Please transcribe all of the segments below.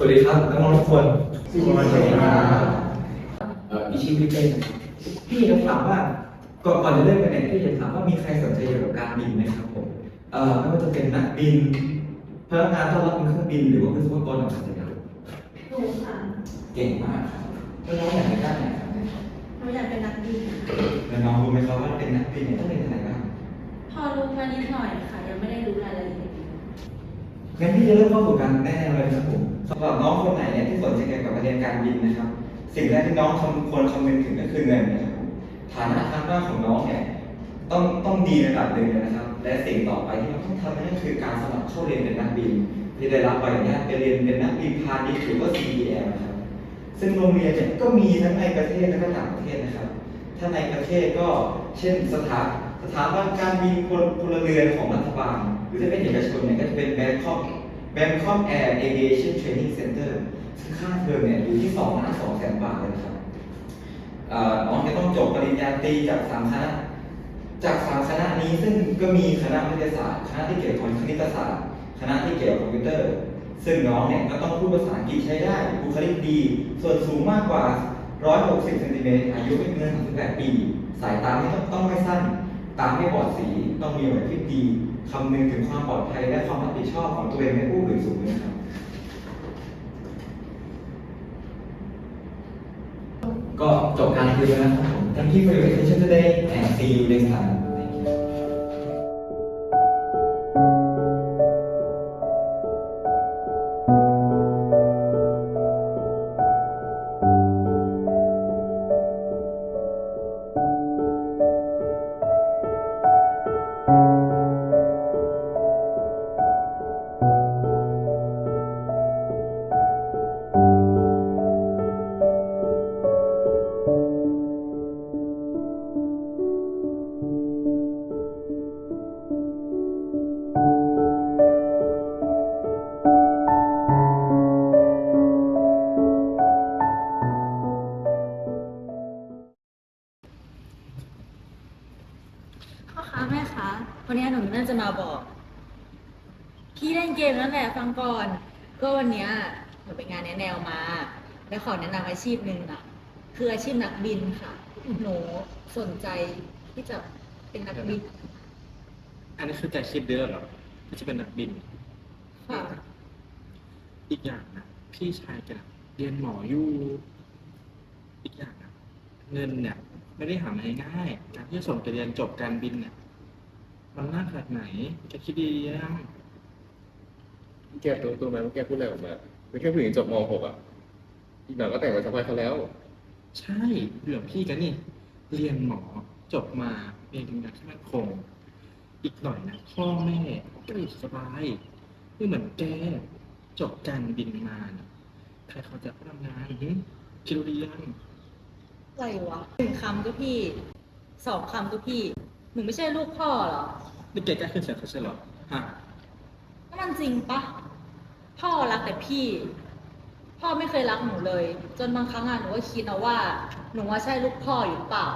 วัสดีครับน้องๆทุกคนสวัสดีครับพี่ชื่อพี่เต้นพี่จะถามว่าก่อนจะเริ่มกันเนี่ยพี่จะถามว่ามีใครสนใจเกี่ยวกับการบินไหมครับผมไม่ว่าจะเป็นนักบินพนักงานต้อนรับบนเครื่องบินหรือว่าวิศวกรอากาศยานหนูค่ะเก่งมากครับแล้วน้องอยากเป็นด้านไหนครับหนูอยากเป็นนักบินแล้วน้องรู้ไหมครับว่าเป็นนักบินเนี่ยต้องเรียนอะไรบ้างพอรู้มานิดหน่อยค่ะยังไม่ได้รู้รายละเอียดงั้นพี่จะเริ่มเข้าสู่การแนะนำเลยครับผมสำหรับน้องคนไหนเนี่ยที่สนใจเกี่ยวกับการเรียนการบินนะครับสิ่งแรกที่น้องควรคำนึงถึงก็คือเงินนะครับฐานะทางบ้านของน้องเนี่ยต้องดีระดับหนึ่งนะครับและสิ่งต่อไปที่เราต้องทำนั่นก็คือการสมัครเข้าเรียนเป็นนักบินที่ได้รับใบอนุญาตไปเรียนเป็นนักบินพาณิชย์หรือว่า CDL นะครับซึ่งโรงเรียนเนี่ยก็มีทั้งในประเทศและก็ต่างประเทศนะครับถ้าในประเทศก็เช่นสถาบันการบินพลเรือนของรัฐบาลหรือถ้าเป็นเอกชนเนี่ยก็จะเป็นBangkok Air Aviation Training Center ซึ่งค่าเทอมเนี่ยอยู่ที่2,200,000 บาทเลยครับน้องจะต้องจบปริญญาตรีจาก3คณะนี้ซึ่งก็มีคณะวิทยาศาสตร์คณะที่เกี่ยวกับคณิตศาสตร์คณะที่เกี่ยวกับคอมพิวเตอร์ซึ่งน้องเนี่ยก็ต้องพูดภาษาอังกฤษใช้ได้บุคลิกดีส่วนสูงมากกว่า160 เซนติเมตรอายุไม่เกิน38 ปีสายตาต้องไม่สั้นตาไม่บอดสีต้องมีไหวพริบดีคำนึงถึงความปลอดภัยและความรับผิดชอบของตัวเองในผู้อื่นสูงนะครับก็จบการเรียนแล้วนะครับผม Thank you for your attention today and see you next timeพ่อคะแม่คะวันนี้หนูน่าจะมาบอกพี่เล่นเกมนั่นแหละฟังก่อนก็วันนี้หนูไปงานแนวมาแล้วขอแนะนำอาชีพหนึ่งอ่ะคืออาชีพนักบินค่ะหนูสนใจที่จะเป็นนักบินอันนี้คือแกคิดเดือนหรอที่จะเป็นนักบินค่ะอีกอย่างนะพี่ชายแกเรียนหมออยู่อีกอย่างนะเงินเนี่ยไม่ได้หามาง่ายๆการที่จะส่งแกเรียนจบการบินเนี่ยมันน่าขนาดไหนแกคิดดียังแกรู้ตัวไหมว่าแกพูดอะไรออกมาเป็นแค่ผู้หญิงจบม .6 อ่ะอีกหน่อยก็แต่งกับสะใภ้เขาแล้วใช่เรื่องพี่กันนี่เรียนหมอจบมาเรียนถึงอย่างที่มั่นคงอีกหน่อยนะพ่อแม่ก็อยู่สบายไม่เหมือนแกจบการบินมาเนี่ยใครเขาจะทำงานคิดดียังอะไรวะ1 คำก็พี่2 คำก็พี่หนูไม่ใช่ลูกพ่อเหรอนี่แกกล้าขึ้นเสียงเขาใช่หรอฮะก็มันจริงปะพ่อรักแต่พี่ พ่อไม่เคยรักหนูเลย จนบางครั้งอะหนูก็คิดนะว่า หนูว่าใช่ลูกพ่ออยู่หรือเปล่า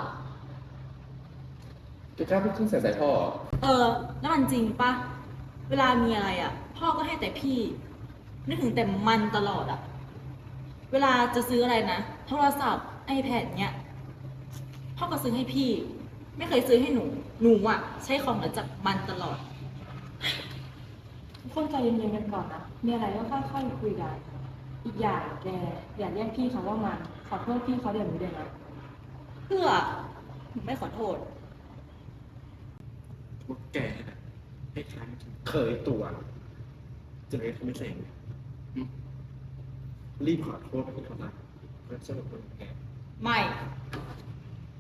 จะกล้าพูดขึ้นใส่พ่อเหรอ แล้วมันจริงปะเวลามีอะไรอะพ่อก็ให้แต่พี่ นึกถึงแต่มันตลอดอะเวลาจะซื้ออะไรนะโทรศัพท์ iPad เนี้ยพ่อก็ซื้อให้พี่ ไม่เคยซื้อให้หนู หนูอะใช้ของจากมันตลอด ทุกคนใจเย็นๆกันก่อนนะ มีอะไรก็ค่อยๆคุยกัน อีกอย่างแกอย่าเรียกพี่เขาว่ามัน ขอโทษพี่เขาเดี๋ยวนี้เดี๋ยวนะ เพื่อหนูไม่ขอโทษ ว่าแกน่ะให้ทางเคยตัวจะเลยทำไม่เสร็จอืมรีบขอโทษพี่เขานะแล้วสรุปเป็นไง ไม่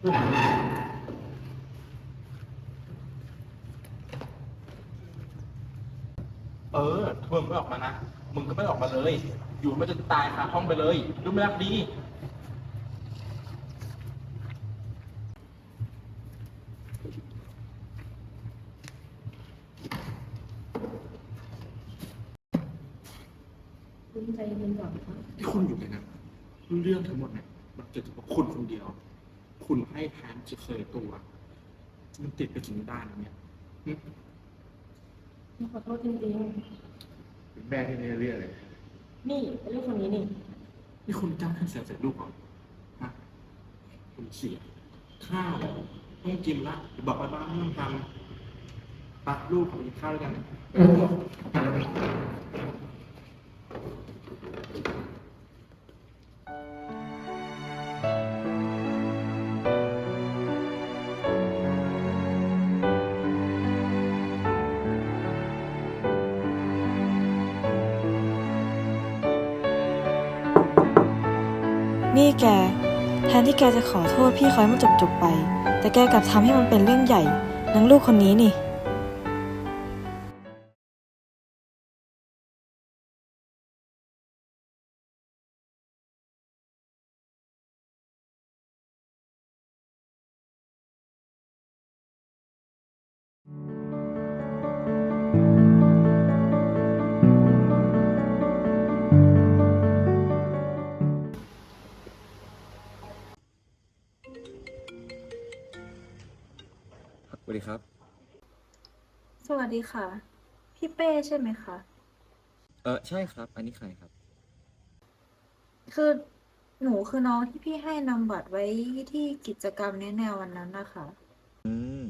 ถ้ามึงไม่ออกมานะ มึงก็ไม่ออกมาเลย อยู่ไม่จนตายคาห้องไปเลย รู้ไหมรักดี คุณใจเย็นๆก่อนนะคะ ที่คุณอยู่เลยนะเรื่องทั้งหมดเนี่ยมันเกิดจากคุณคนเดียว คุณให้แทนจะเคยตัว มันติดไปถึงด้านเนี่ยอืม ขอโทษจริง เป็นแม่ที่ไม่ได้เรียกเลย ๆ นี่เป็นลูกคนนี้นี่ นี่คุณกล้าขึ้นเสียงใส่ลูกเหรอฮะคุณเสียข้าวต้องกินละเดี๋ยวบอกไปบ้านไม่ต้องทำปักลูกขอกินข้าวด้วยกันนี่แก แทนที่แกจะขอโทษพี่เขาให้มันจบๆไป แต่แกกลับทำให้มันเป็นเรื่องใหญ่นางลูกคนนี้นี่ สวัสดีครับ สวัสดีค่ะ พี่เป้ใช่ไหมคะ ใช่ครับ อันนี้ใครครับ คือหนูคือน้องที่พี่ให้นำบัตรไว้ที่กิจกรรมแนววันนั้นนะคะ อืม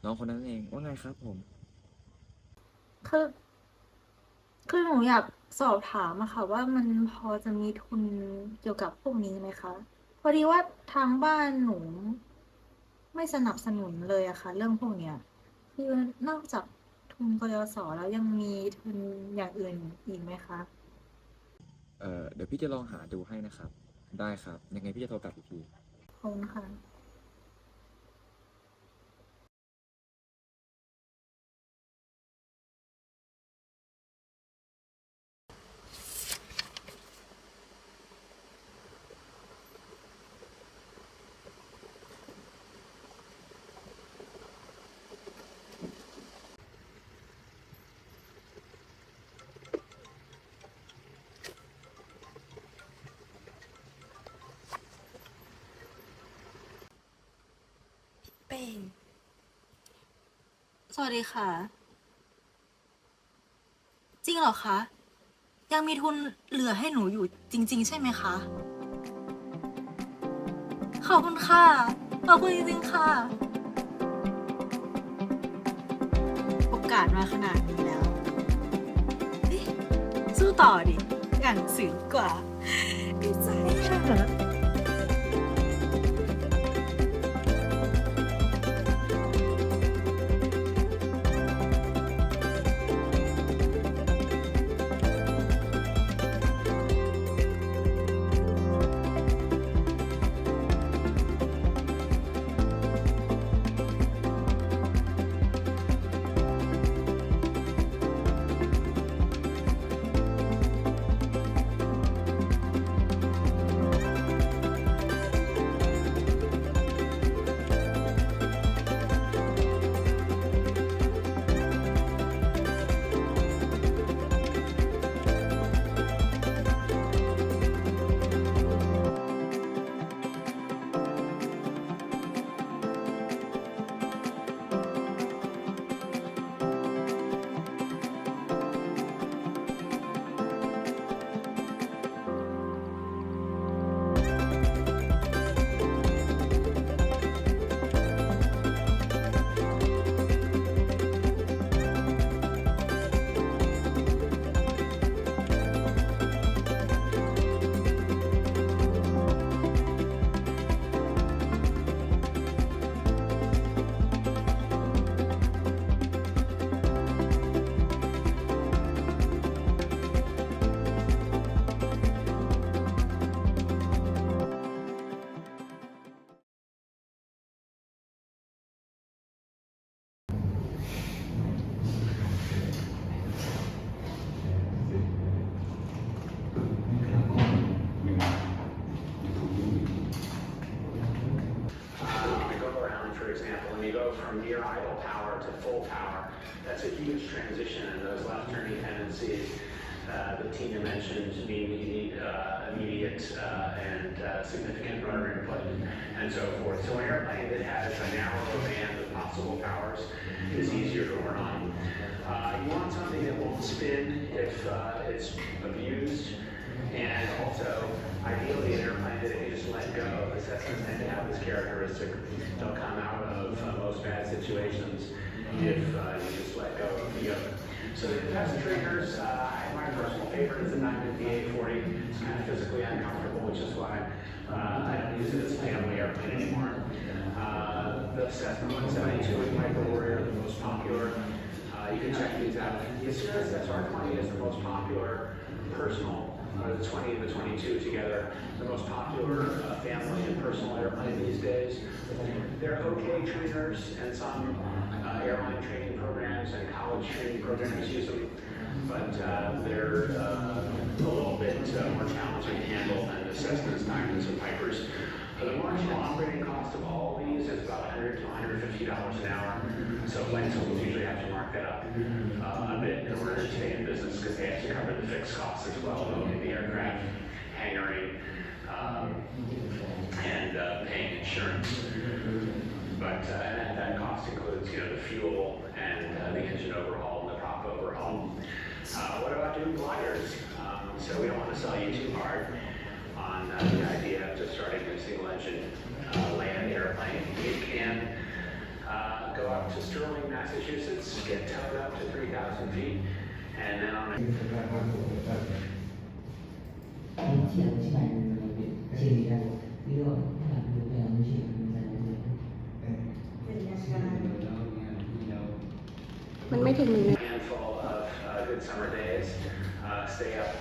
น้องคนนั้นเอง ว่าไงครับผม คือ คือหนูอยากสอบถามอะค่ะ ว่ามันพอจะมีทุนเกี่ยวกับพวกนี้ไหมคะ พอดีว่าทางบ้านหนูไม่สนับสนุนเลยอะค่ะ เรื่องพวกเนี้ย คือนอกจากทุนกยศแล้วยังมีทุนอย่างอื่นอีกไหมคะ เดี๋ยวพี่จะลองหาดูให้นะครับ ได้ครับ ยังไงพี่จะโทรกลับอีกที ขอบคุณค่ะ เป้งสวัสดีค่ะ จริงเหรอคะ ยังมีทุนเหลือให้หนูอยู่จริง ๆ ใช่ไหมคะ ขอบคุณค่ะ ขอบคุณจริงๆค่ะ โอกาสมาขนาดนี้แล้วเอ๊ะสู้ต่อดิอ่านหนังสือดีกว่าดีใจอะ ค go from near idle power to full power. That's a huge transition, and those left-turning tendencies the Tina mentioned mean you need immediate and significant rudder input and so forth. So an airplane that has a narrower band of possible powers is easier to run on. You want something that won't spin if it's abused, and also ideally an airplane that if you just let go. The Cessnas tend to have this characteristic. They'll come out of most bad situations if you just let go of the yoke. So the test trainers, my personal favorite is the 958-40. It's kind of physically uncomfortable, which is why I don't use it as a family airplane anymore. The Cessna 172 and Piper Warrior are the most popular. You can check these out. The Cirrus SR-20 is the most popular personal, the 20 and the 22 together, the most popular family and personal airplane these days. They're okay trainers, and some airline training programs and college training programs use them, but they're a little bit more challenging to handle than the Cessnas, Diamonds, and Pipers. The marginal operating cost of all these is about $100 to $150 an hour, so flight schools usually have to mark that up a bit in order to stay in business, because they have to cover the fixed costs as well, owning the aircraft, hangaring, and paying insurance. But that cost includes, the fuel and the engine overhaul and the prop overhaul. What about doing gliders? So we don't want to sell you too hard on the idea of just starting a single engine land airplane. You can go up to Sterling, Massachusetts, get towed up to 3,000 feet, and then on a 既然进来建立在第六，那就非常幸运在这里。 handful of good summer days. Stay up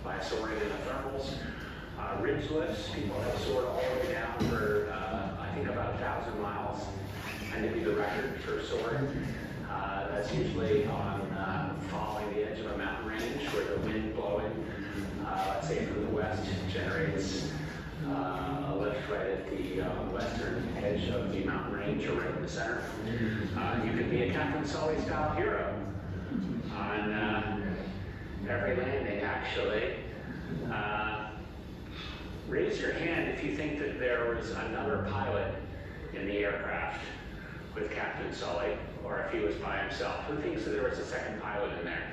by soaring in the thermals. Ridge lifts, people have soared all the way down for, I think, about 1,000 miles. And to be the record for soaring. That's usually on following the edge of a mountain range where the wind blowing, let's say from the west, generates a lift right at the western edge of the mountain range or right in the center. You could be a Captain Sully style hero on every landing, actually. Raise your hand if you think that there was another pilot in the aircraft with Captain Sully, or if he was by himself. Who thinks that there was a second pilot in there?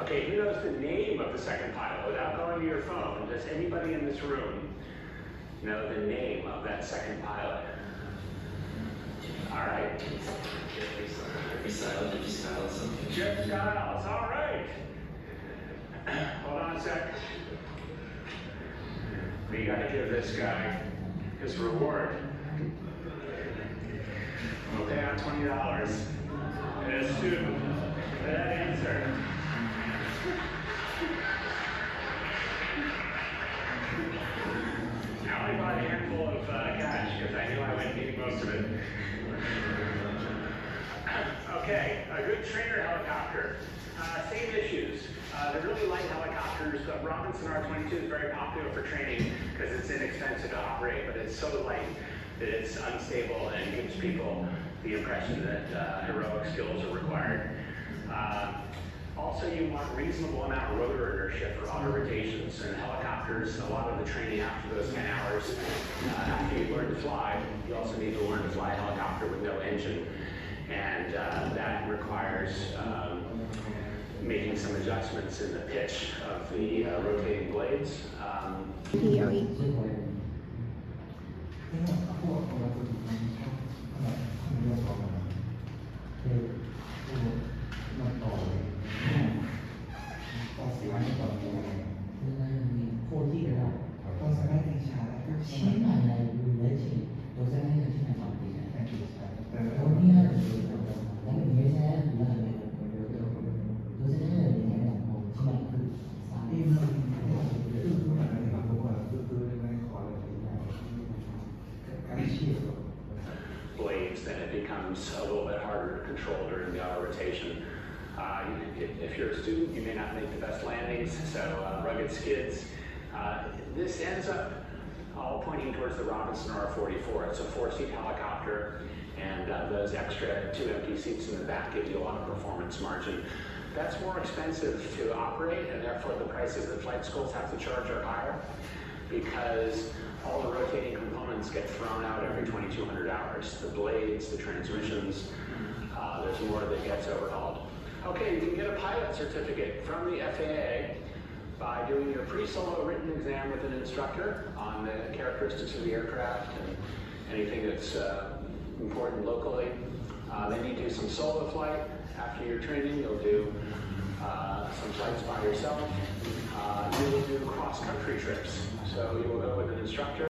Okay, who knows the name of the second pilot? Without going to your phone, does anybody in this room know the name of that second pilot? All right. Jeff Styles, all right. Hold on a sec. We gotta give this guy his reward. We'll pay out $20. As to that answer. I only bought a handful of cash because I knew I wouldn't need most of it. Okay, a good trainer helicopter. Same issues. They're really light helicopters. Robinson R-22 is very popular for training because it's inexpensive to operate, but it's so light that it's unstable and gives people the impression that heroic skills are required. Also, you want reasonable amount of rotor inertia for auto rotations, and helicopters, a lot of the training after those 10 hours, after you learn to fly, you also need to learn to fly a helicopter with no engine, and that requires making some adjustments in the pitch of the rotating blades. Blades, then it becomes a little bit harder to control during the auto rotation. If you're a student, you may not make the best landings, so rugged skids. This ends up all pointing towards the Robinson R-44. It's a 4-seat helicopter, And those extra 2 empty seats in the back give you a lot of performance margin. That's more expensive to operate, and therefore the prices that flight schools have to charge are higher because all the rotating components get thrown out every 2,200 hours. The blades, the transmissions, there's more that gets overhauled. Okay, you can get a pilot certificate from the FAA by doing your pre-solo written exam with an instructor on the characteristics of the aircraft and anything that's important locally. Then you do some solo flight. After your training, you'll do some flights by yourself. You will do cross-country trips. So you will go with an instructor.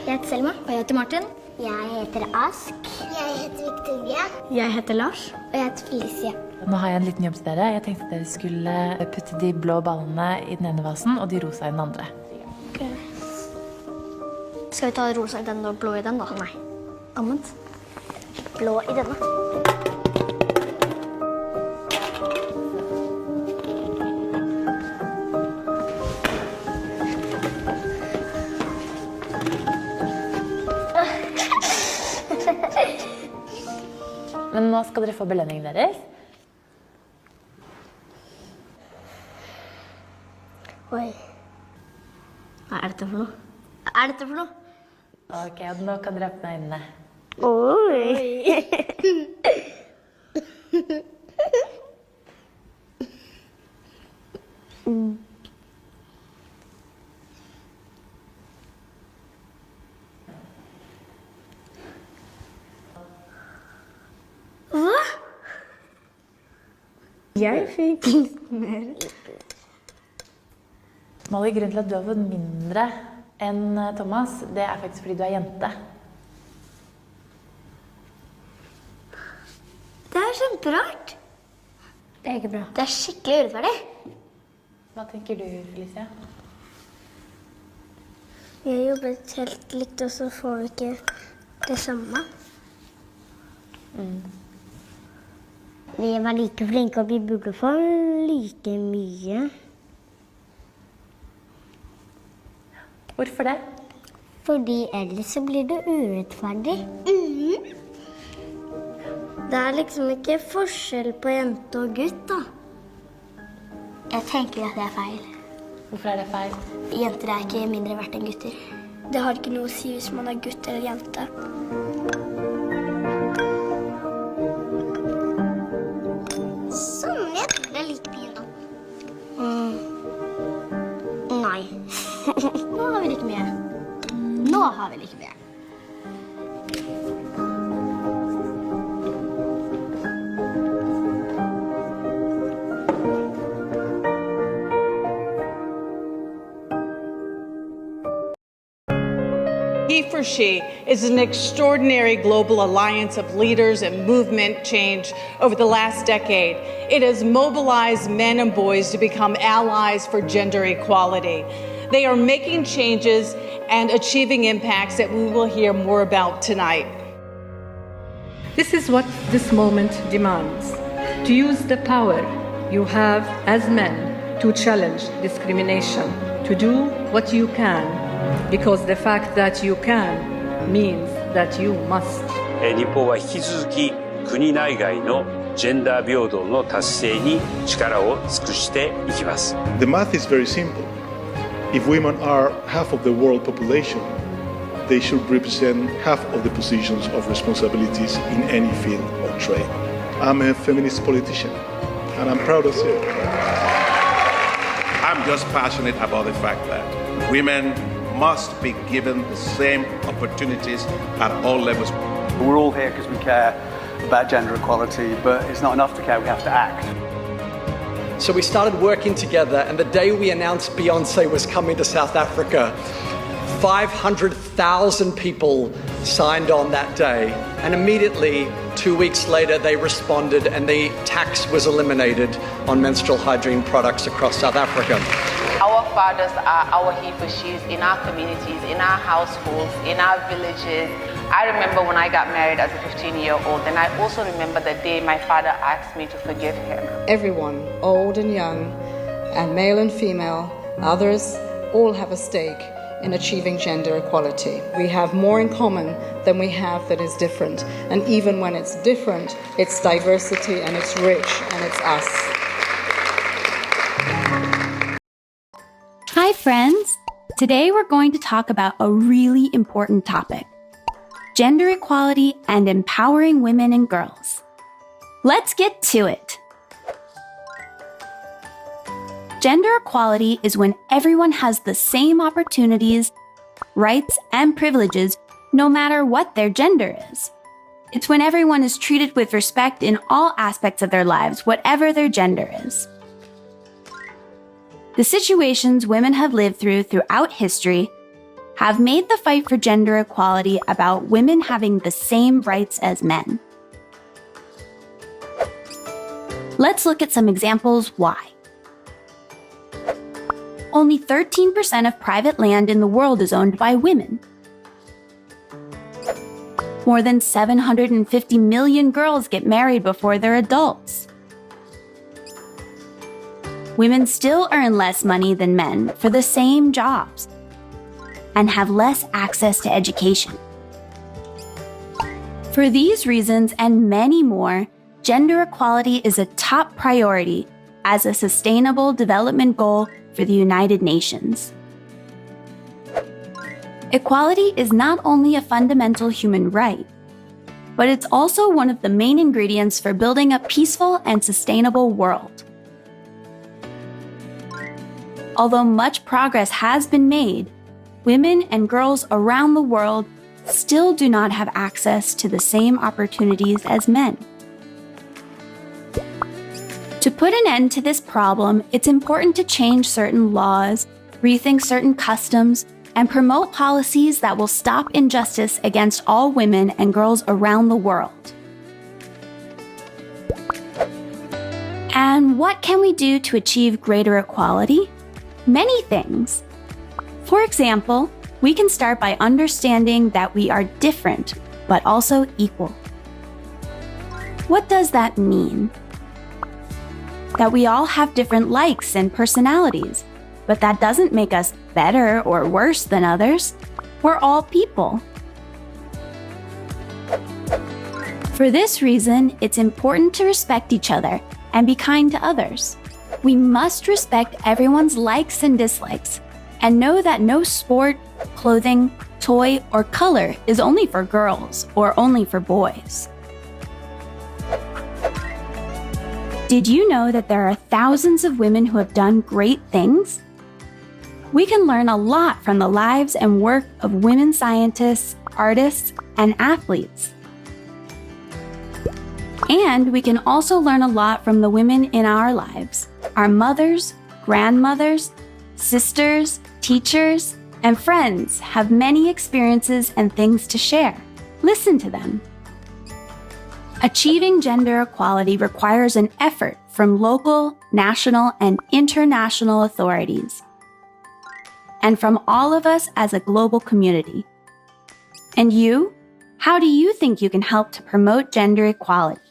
Jeg heter Selma. Og jeg heter Martin. Jeg heter Ask. Jeg heter Victoria. Jeg heter Lars. Og jeg heter Felicia. Nå har jeg en liten jobb til dere. Jeg tenkte dere skulle putte de blå ballene i den ene vasen og de rosa i den andre. Okay. Skal vi ta rosa i den og blå i den da? Nei. Omvendt. Blå i denne. Men nå skal dere få belønningen deres. Oi. Hva er dette for noe? Hva er dette for noe? Ok, og nå kan dere åpne øynene. Oi. Hva? Jeg fikk litt mer. Molly, grunnen til at du har fått mindre enn Thomas, det er faktisk fordi du er jente. Det er kjemperart. Det er ikke bra. Det er skikkelig urettferdig. Hva tenker du, Felicia? Vi har jobbet helt likt, og så får vi ikke det samme. Vi var like flinke, og vi burde få like mye. Hvorfor det? Fordi ellers så blir det urettferdig. Det er liksom ikke forskjell på jente og gutt, da. Jeg tenker at det er feil. Hvorfor er det feil? Jenter er ikke mindre verdt enn gutter. Det har ikke noe å si hvis man er gutt eller jente. Sånn, jeg tror det er litt mye da. Nei. Nå har vi like mye. Nå har vi like mye. He4She is an extraordinary global alliance of leaders and movement change over the last decade. It has mobilized men and boys to become allies for gender equality. They are making changes and achieving impacts that we will hear more about tonight. This is what this moment demands. To use the power you have as men to challenge discrimination. To do what you can. Because the fact that you can means that you must. 日本は引き続き国内外のジェンダー平等の達成に力を尽くしていきます。 The math is very simple. If women are half of the world population, they should represent half of the positions of responsibilities in any field or trade. I'm a feminist politician, and I'm proud of it. I'm just passionate about the fact that women must be given the same opportunities at all levels. We're all here because we care about gender equality, but it's not enough to care, we have to act. So we started working together, and the day we announced Beyoncé was coming to South Africa, 500,000 people signed on that day. And immediately, 2 weeks later, they responded and the tax was eliminated on menstrual hygiene products across South Africa. Our fathers are our he for she's in our communities, in our households, in our villages. I remember when I got married as a 15-year-old, and I also remember the day my father asked me to forgive him. Everyone, old and young, and male and female, others, all have a stake in achieving gender equality. We have more in common than we have that is different. And even when it's different, it's diversity and it's rich and it's us. Hi friends! Today we're going to talk about a really important topic: gender equality and empowering women and girls. Let's get to it! Gender equality is when everyone has the same opportunities, rights, and privileges no matter what their gender is. It's when everyone is treated with respect in all aspects of their lives, whatever their gender is. The situations women have lived throughout history have made the fight for gender equality about women having the same rights as men. Let's look at some examples why. Only 13% of private land in the world is owned by women. More than 750 million girls get married before they're adults. Women still earn less money than men for the same jobs and have less access to education. For these reasons and many more, gender equality is a top priority as a sustainable development goal for the United Nations. Equality is not only a fundamental human right, but it's also one of the main ingredients for building a peaceful and sustainable world. Although much progress has been made, women and girls around the world still do not have access to the same opportunities as men. To put an end to this problem, it's important to change certain laws, rethink certain customs, and promote policies that will stop injustice against all women and girls around the world. And what can we do to achieve greater equality? Many things. For example, we can start by understanding that we are different, but also equal. What does that mean? That we all have different likes and personalities, but that doesn't make us better or worse than others. We're all people. For this reason, it's important to respect each other and be kind to others. We must respect everyone's likes and dislikes and know that no sport, clothing, toy, or color is only for girls or only for boys. Did you know that there are thousands of women who have done great things? We can learn a lot from the lives and work of women scientists, artists, and athletes. And we can also learn a lot from the women in our lives. Our mothers, grandmothers, sisters, teachers, and friends have many experiences and things to share. Listen to them. Achieving gender equality requires an effort from local, national, and international authorities, and from all of us as a global community. And you? How do you think you can help to promote gender equality?